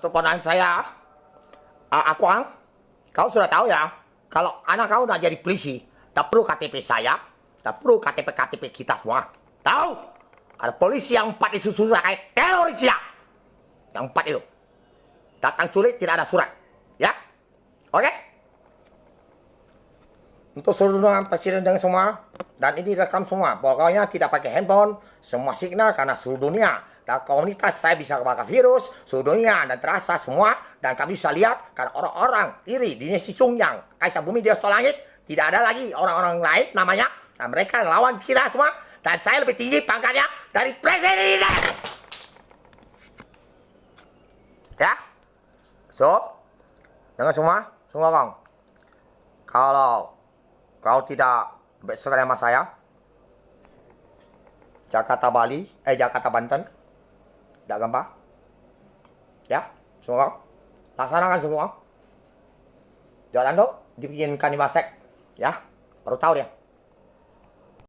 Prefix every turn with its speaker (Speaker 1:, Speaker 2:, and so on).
Speaker 1: Teleponan saya. Aku Ang, kau sudah tahu ya, kalau anak kau nak jadi polisi, tak perlu KTP saya, tak perlu KTP kita semua. Tahu? Ada polisi yang 4 itu susah kayak teroris ya. Yang 4 itu. Datang culik tidak ada surat. Ya? Oke? Untuk seluruh presiden dengan semua, dan ini rekam semua. Pokoknya tidak pakai handphone, semua signal karena seluruh dunia. Dan komunitas saya bisa kebakar virus, seluruh dunia, dan terasa semua. Dan kami bisa lihat, karena orang-orang iri di Nasi Cungyang, Kaisar Bumi di Langit, tidak ada lagi orang-orang lain namanya. Dan mereka lawan kita semua, dan saya lebih tinggi pangkatnya dari presiden. Ya? So, dengar semua kong. Kalau kau tidak besok sama saya, Jakarta Banten, tidak gampang. Ya, semua laksanakan semua. Jalan tuh dibikinkan di Masek, ya, baru tahu dia.